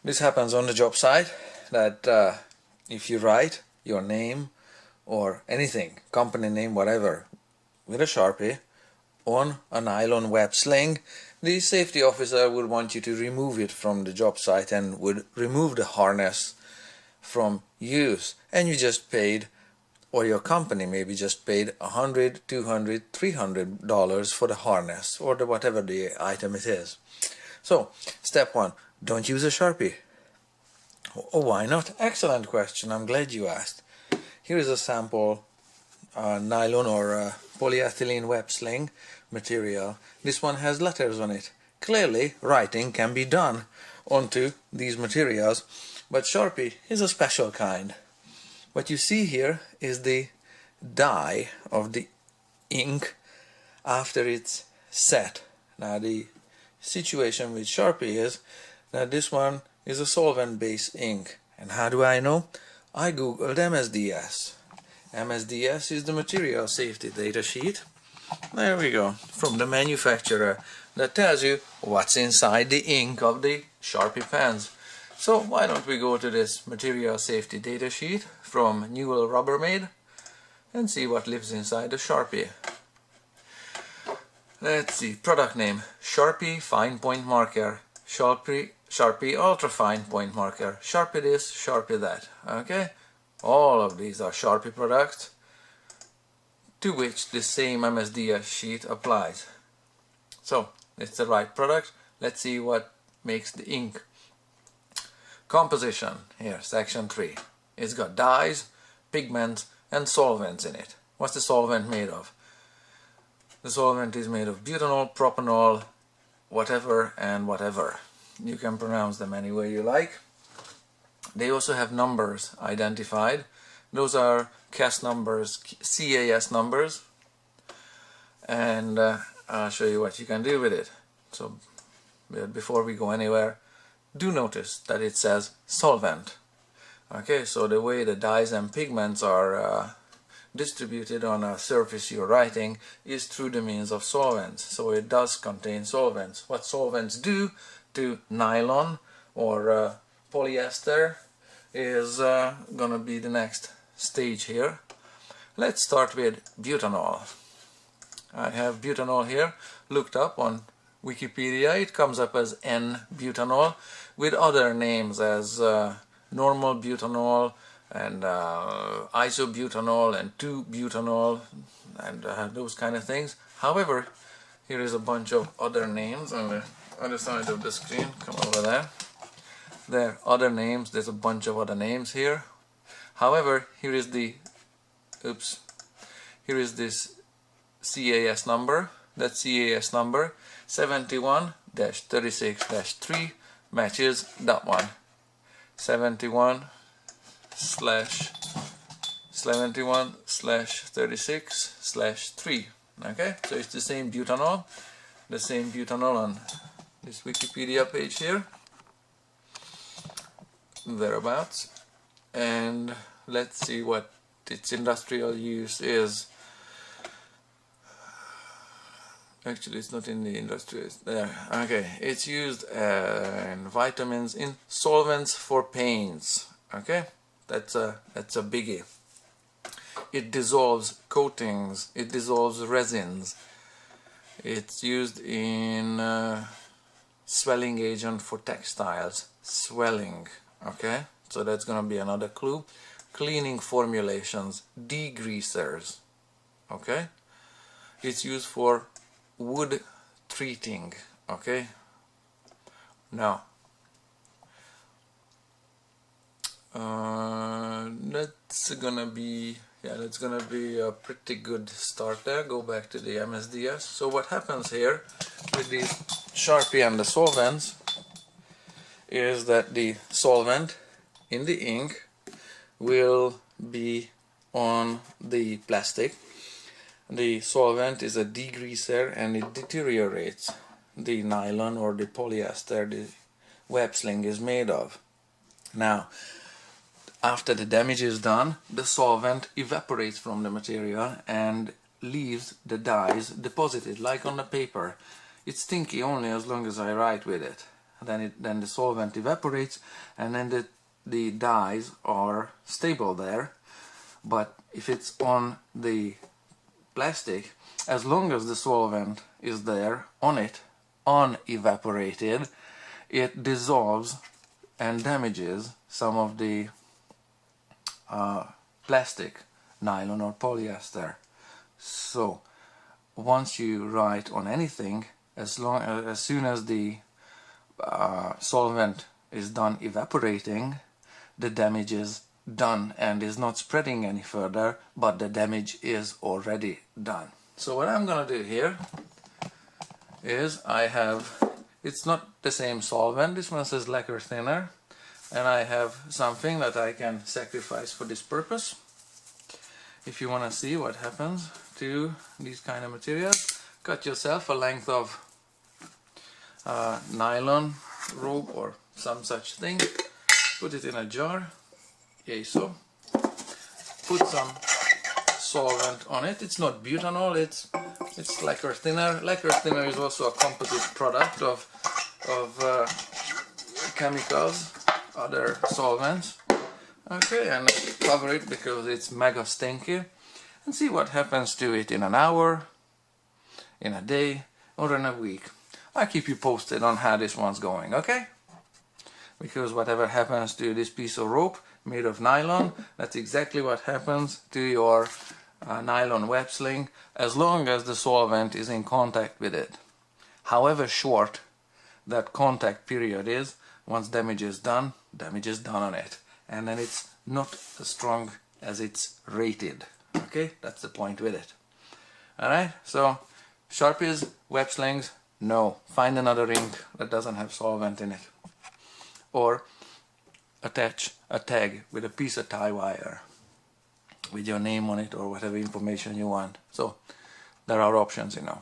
This happens on the job site, that if you write your name or anything, company name, whatever, with a Sharpie on a nylon web sling, the safety officer would want you to remove it from the job site and would remove the harness from use, and you just paid, or your company maybe just paid $100, $200, $300 for the harness or the whatever the item it is. So step one, don't use a Sharpie. Oh, why not? Excellent question. I'm glad you asked. Here is a sample nylon or polyethylene web sling material. This one has letters on it. Clearly writing can be done onto these materials, but Sharpie is a special kind. What you see here is the dye of the ink after it's set. Now the situation with Sharpie is that this one is a solvent-based ink. And how do I know? I googled MSDS. MSDS is the material safety data sheet. There we go, from the manufacturer, that tells you what's inside the ink of the Sharpie pens. So why don't we go to this material safety data sheet from Newell Rubbermaid and see what lives inside the Sharpie. Let's see, product name, Sharpie Fine Point Marker, Sharpie Ultra Fine Point Marker, Sharpie this, Sharpie that. Okay, all of these are Sharpie products to which the same MSDS sheet applies. So it's the right product. Let's see what makes the ink. Composition, here, section 3. It's got dyes, pigments and solvents in it. What's the solvent made of? The solvent is made of butanol, propanol, whatever and whatever. You can pronounce them any way you like. They also have numbers identified. Those are CAS numbers, CAS numbers, and I'll show you what you can do with it. So before we go anywhere, do notice that it says solvent. Okay, so the way the dyes and pigments are distributed on a surface you're writing is through the means of solvents. So it does contain solvents. What solvents do to nylon or polyester is gonna be the next stage here. Let's start with butanol. I have butanol here, looked up on Wikipedia. It comes up as N-butanol with other names as normal butanol and isobutanol and 2-butanol and those kind of things. However, here is a bunch of other names on the other side of the screen. Come over there. There are other names. There's a bunch of other names here. However, here is the here is this CAS number. That CAS number 71-36-3 matches that one. 71/36/3. Okay, so it's the same butanol on this Wikipedia page here, thereabouts. And let's see what its industrial use is. Actually, it's not in the industry. It's there. Okay, it's used in vitamins, in solvents for paints. Okay, that's a biggie. It dissolves coatings. It dissolves resins. It's used in swelling agent for textiles. Swelling. Okay, so that's gonna be another clue. Cleaning formulations, degreasers. Okay, it's used for wood treating. Okay, now that's gonna be a pretty good start there. Go back to the MSDS. So what happens here with the Sharpie and the solvents is that the solvent in the ink will be on the plastic. The solvent is a degreaser and it deteriorates the nylon or the polyester the web sling is made of. Now, after the damage is done, the solvent evaporates from the material and leaves the dyes deposited like on the paper. It's stinky only as long as I write with it. then the solvent evaporates, and then the dyes are stable there. But if it's on the plastic, as long as the solvent is there on it, unevaporated, it dissolves and damages some of the plastic, nylon or polyester. So once you write on anything, as soon as the solvent is done evaporating, the damage is done and is not spreading any further, but the damage is already done. So what I'm gonna do here is it's not the same solvent, this one says lacquer thinner, and I have something that I can sacrifice for this purpose. If you want to see what happens to these kind of materials, cut yourself a length of nylon rope or some such thing, put it in a jar, okay, so put some solvent on it. It's not butanol, it's lacquer thinner. Lacquer thinner is also a composite product of chemicals, other solvents. Okay, and cover it because it's mega stinky, and see what happens to it in an hour, in a day, or in a week. I'll keep you posted on how this one's going, okay? Because whatever happens to this piece of rope made of nylon, that's exactly what happens to your nylon web sling, as long as the solvent is in contact with it. However short that contact period is, once damage is done on it, and then it's not as strong as it's rated. Okay, that's the point with it. Alright, so Sharpies, web slings, no. Find another ink that doesn't have solvent in it. Or attach a tag with a piece of tie wire with your name on it or whatever information you want. So there are options, you know.